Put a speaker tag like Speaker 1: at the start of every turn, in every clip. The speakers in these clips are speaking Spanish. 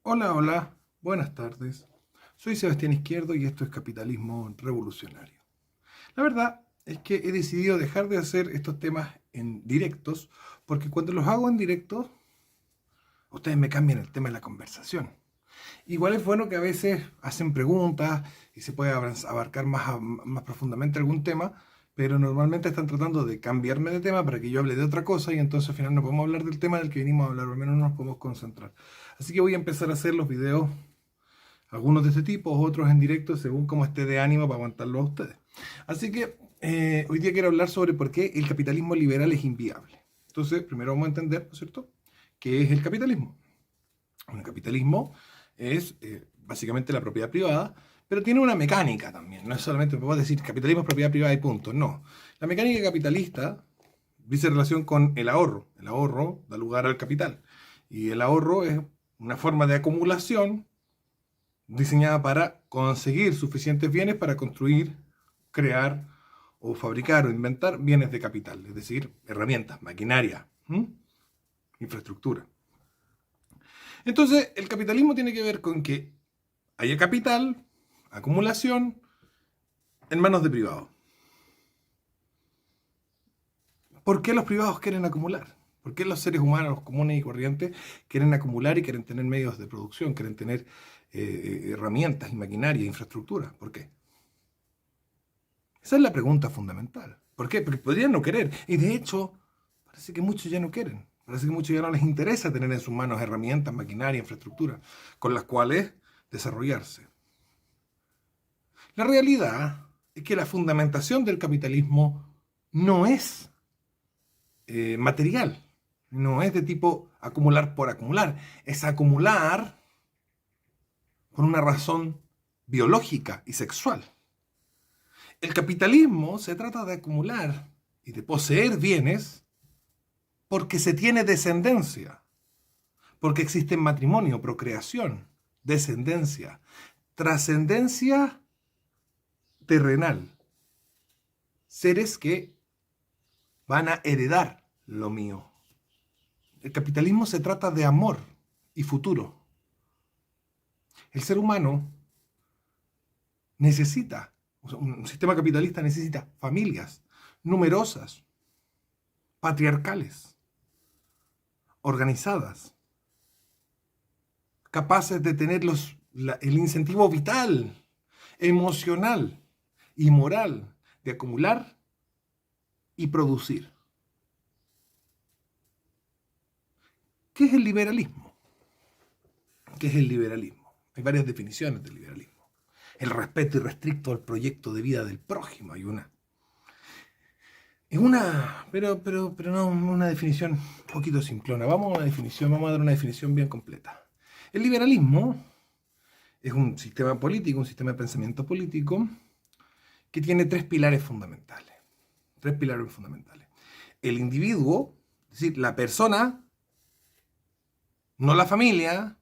Speaker 1: Hola, hola, buenas tardes. Soy Sebastián Izquierdo y esto es Capitalismo Revolucionario. La verdad es que he decidido dejar de hacer estos temas en directos porque cuando los hago en directo, ustedes me cambian el tema de la conversación. Igual es bueno que a veces hacen preguntas y se puede abarcar más profundamente algún tema, pero normalmente están tratando de cambiarme de tema para que yo hable de otra cosa y entonces al final no podemos hablar del tema del que vinimos a hablar, o al menos no nos podemos concentrar. Así que voy a empezar a hacer los videos, algunos de este tipo, otros en directo, según cómo esté de ánimo para aguantarlo a ustedes. Así que hoy día quiero hablar sobre por qué el capitalismo liberal es inviable. Entonces, primero vamos a entender, ¿no es cierto?, qué es el capitalismo. El capitalismo es básicamente la propiedad privada, pero tiene una mecánica también. No es solamente, puedo decir, capitalismo es propiedad privada y punto. No. La mecánica capitalista dice relación con el ahorro. El ahorro da lugar al capital. Y el ahorro es una forma de acumulación diseñada para conseguir suficientes bienes para construir, crear o fabricar o inventar bienes de capital, es decir, herramientas, maquinaria, infraestructura. Entonces, el capitalismo tiene que ver con que haya capital, acumulación, en manos de privados. ¿Por qué los privados quieren acumular? ¿Por qué los seres humanos, los comunes y corrientes, quieren acumular y quieren tener medios de producción, quieren tener herramientas y maquinaria, infraestructura? ¿Por qué? Esa es la pregunta fundamental. ¿Por qué? Porque podrían no querer. Y de hecho, parece que muchos ya no quieren. Parece que muchos ya no les interesa tener en sus manos herramientas, maquinaria, infraestructura, con las cuales desarrollarse. La realidad es que la fundamentación del capitalismo no es material, no es de tipo acumular por acumular, es acumular por una razón biológica y sexual. El capitalismo se trata de acumular y de poseer bienes porque se tiene descendencia, porque existe matrimonio, procreación, descendencia, trascendencia terrenal, seres que van a heredar lo mío. El capitalismo se trata de amor y futuro. El ser humano necesita, o sea, un sistema capitalista necesita familias numerosas, patriarcales, organizadas, capaces de tener el incentivo vital, emocional y moral de acumular y producir. ¿Qué es el liberalismo? ¿Qué es el liberalismo? Hay varias definiciones del liberalismo. El respeto irrestricto al proyecto de vida del prójimo, hay una. Es una, pero no una definición un poquito simplona. Vamos a vamos a dar una definición bien completa. El liberalismo es un sistema político, un sistema de pensamiento político que tiene tres pilares fundamentales. Tres pilares fundamentales. El individuo, es decir, la persona, no la familia,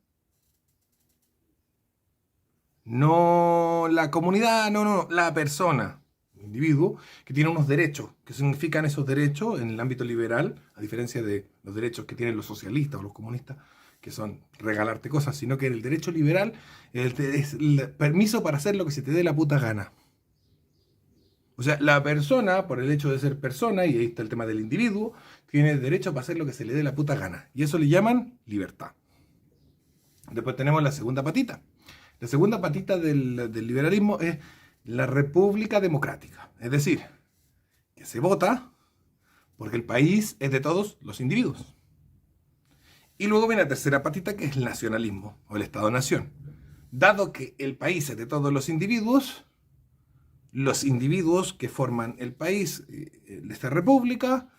Speaker 1: no la comunidad, no, la persona, el individuo, que tiene unos derechos. ¿Qué significan esos derechos en el ámbito liberal? A diferencia de los derechos que tienen los socialistas o los comunistas, que son regalarte cosas, sino que el derecho liberal es el permiso para hacer lo que se te dé la puta gana. O sea, la persona, por el hecho de ser persona, y ahí está el tema del individuo, tiene derecho para hacer lo que se le dé la puta gana. Y eso le llaman libertad. Después tenemos la segunda patita. La segunda patita del liberalismo es la república democrática. Es decir, que se vota porque el país es de todos los individuos. Y luego viene la tercera patita, que es el nacionalismo o el Estado-nación. Dado que el país es de todos los individuos que forman el país de esta república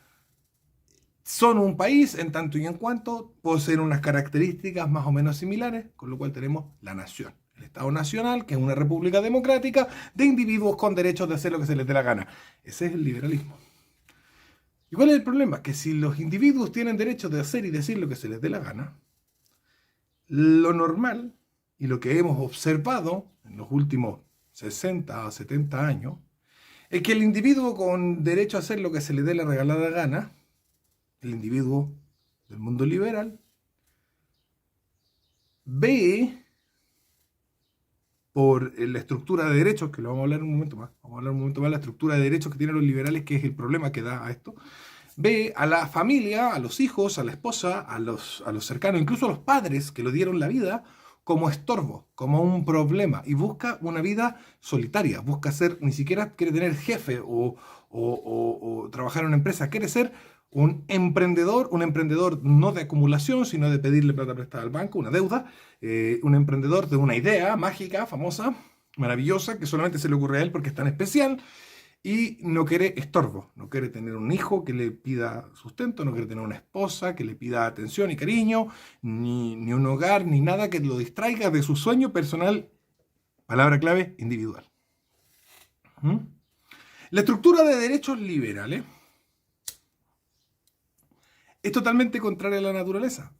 Speaker 1: son un país en tanto y en cuanto poseen unas características más o menos similares, con lo cual tenemos la nación. El Estado Nacional, que es una república democrática de individuos con derechos de hacer lo que se les dé la gana. Ese es el liberalismo. ¿Y cuál es el problema? Que si los individuos tienen derecho de hacer y decir lo que se les dé la gana, lo normal y lo que hemos observado en los últimos 60 o 70 años es que el individuo con derecho a hacer lo que se le dé la regalada gana, el individuo del mundo liberal, B, por la estructura de derechos, que lo vamos a hablar en un momento más, vamos a hablar un momento más de la estructura de derechos que tienen los liberales, que es el problema que da a esto. B, a la familia, a los hijos, a la esposa, a los cercanos, incluso a los padres que le dieron la vida, como estorbo, como un problema, y busca una vida solitaria, busca ser, ni siquiera quiere tener jefe o trabajar en una empresa, quiere ser un emprendedor no de acumulación, sino de pedirle plata prestada al banco, una deuda, un emprendedor de una idea mágica, famosa, maravillosa, que solamente se le ocurre a él porque es tan especial, y no quiere estorbo, no quiere tener un hijo que le pida sustento, no quiere tener una esposa que le pida atención y cariño, ni un hogar, ni nada que lo distraiga de su sueño personal, palabra clave, individual. ¿Mm? La estructura de derechos liberales es totalmente contraria a la naturaleza.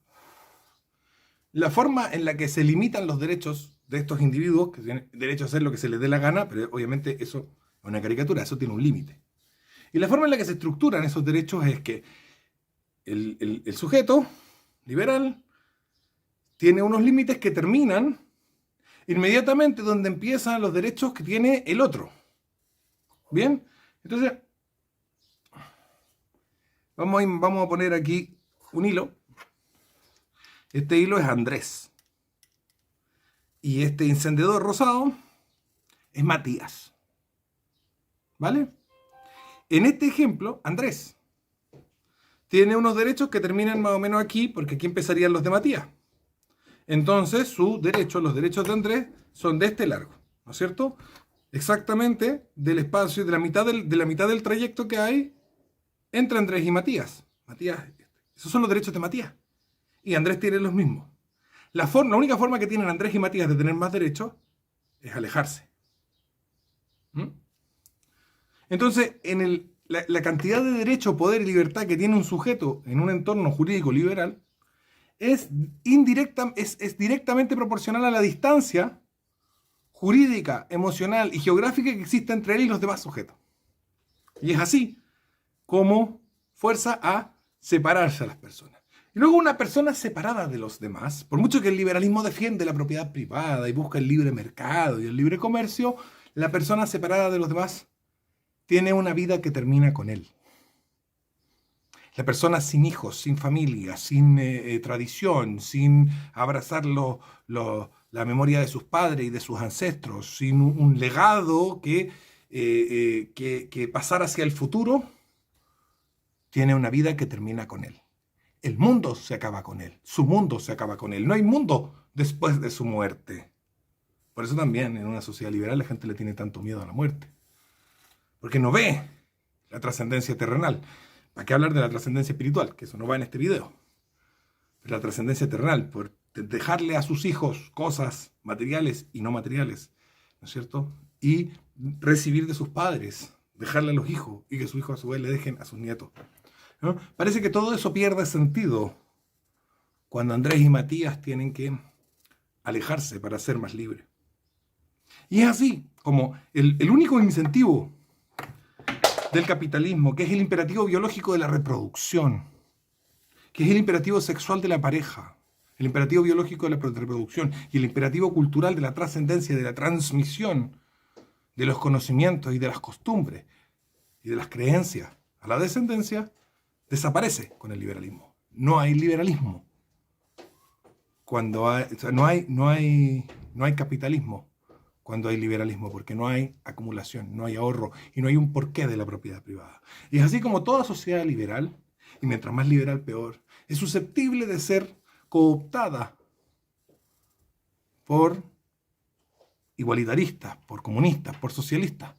Speaker 1: La forma en la que se limitan los derechos de estos individuos, que tienen derecho a hacer lo que se les dé la gana, pero obviamente eso es una caricatura, eso tiene un límite. Y la forma en la que se estructuran esos derechos es que el sujeto liberal tiene unos límites que terminan inmediatamente donde empiezan los derechos que tiene el otro. ¿Bien? Entonces, vamos a poner aquí un hilo. Este hilo es Andrés. Y este encendedor rosado es Matías. ¿Vale? En este ejemplo, Andrés tiene unos derechos que terminan más o menos aquí, porque aquí empezarían los de Matías. Entonces, los derechos de Andrés, son de este largo, ¿no es cierto? Exactamente del espacio, de la mitad del trayecto que hay entre Andrés y Matías. Esos son los derechos de Matías. Y Andrés tiene los mismos. La única forma que tienen Andrés y Matías de tener más derechos es alejarse. ¿Mm? Entonces, la cantidad de derecho, poder y libertad que tiene un sujeto en un entorno jurídico liberal es directamente proporcional a la distancia jurídica, emocional y geográfica que existe entre él y los demás sujetos. Y es así como fuerza a separarse a las personas. Y luego una persona separada de los demás, por mucho que el liberalismo defiende la propiedad privada y busca el libre mercado y el libre comercio, la persona separada de los demás tiene una vida que termina con él. La persona sin hijos, sin familia, sin tradición, sin abrazar la memoria de sus padres y de sus ancestros, sin un legado que pasar hacia el futuro, tiene una vida que termina con él. El mundo se acaba con él, su mundo se acaba con él. No hay mundo después de su muerte. Por eso también en una sociedad liberal la gente le tiene tanto miedo a la muerte. Porque no ve la trascendencia terrenal. ¿Para qué hablar de la trascendencia espiritual? Que eso no va en este video. Pero la trascendencia terrenal, por dejarle a sus hijos cosas materiales y no materiales, ¿no es cierto? Y recibir de sus padres, dejarle a los hijos y que sus hijos a su vez le dejen a sus nietos, ¿no? Parece que todo eso pierde sentido cuando Andrés y Matías tienen que alejarse para ser más libres. Y es así como el único incentivo del capitalismo, que es el imperativo biológico de la reproducción, que es el imperativo sexual de la pareja, el imperativo biológico de la reproducción y el imperativo cultural de la trascendencia, de la transmisión de los conocimientos y de las costumbres y de las creencias a la descendencia, desaparece con el liberalismo. No hay liberalismo. No hay capitalismo cuando hay liberalismo, porque no hay acumulación, no hay ahorro y no hay un porqué de la propiedad privada. Y es así como toda sociedad liberal, y mientras más liberal peor, es susceptible de ser cooptada por igualitaristas, por comunistas, por socialistas.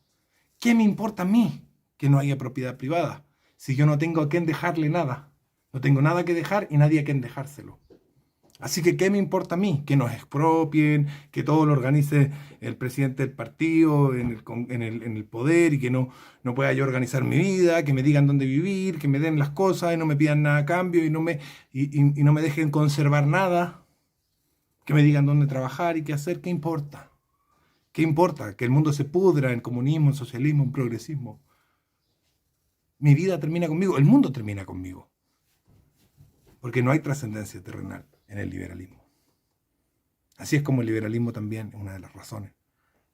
Speaker 1: ¿Qué me importa a mí que no haya propiedad privada si yo no tengo a quien dejarle nada? No tengo nada que dejar y nadie a quien dejárselo. Así que, ¿qué me importa a mí? Que nos expropien, que todo lo organice el presidente del partido en el poder y que no pueda yo organizar mi vida, que me digan dónde vivir, que me den las cosas y no me pidan nada a cambio y no me dejen conservar nada, que me digan dónde trabajar y qué hacer. ¿Qué importa? ¿Qué importa? Que el mundo se pudra en comunismo, en socialismo, en progresismo. Mi vida termina conmigo, el mundo termina conmigo. Porque no hay trascendencia terrenal en el liberalismo. Así es como el liberalismo también es una de las razones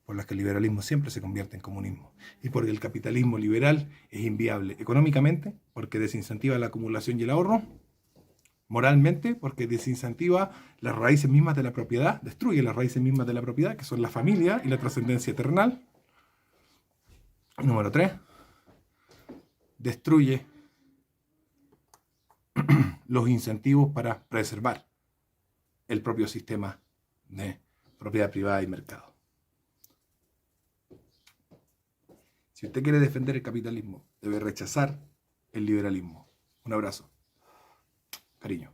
Speaker 1: por las que el liberalismo siempre se convierte en comunismo. Y porque el capitalismo liberal es inviable económicamente, porque desincentiva la acumulación y el ahorro; moralmente, porque desincentiva las raíces mismas de la propiedad, destruye las raíces mismas de la propiedad, que son la familia y la trascendencia eternal; número 3, destruye los incentivos para preservar el propio sistema de propiedad privada y mercado. Si usted quiere defender el capitalismo, debe rechazar el liberalismo. Un abrazo. Cariño.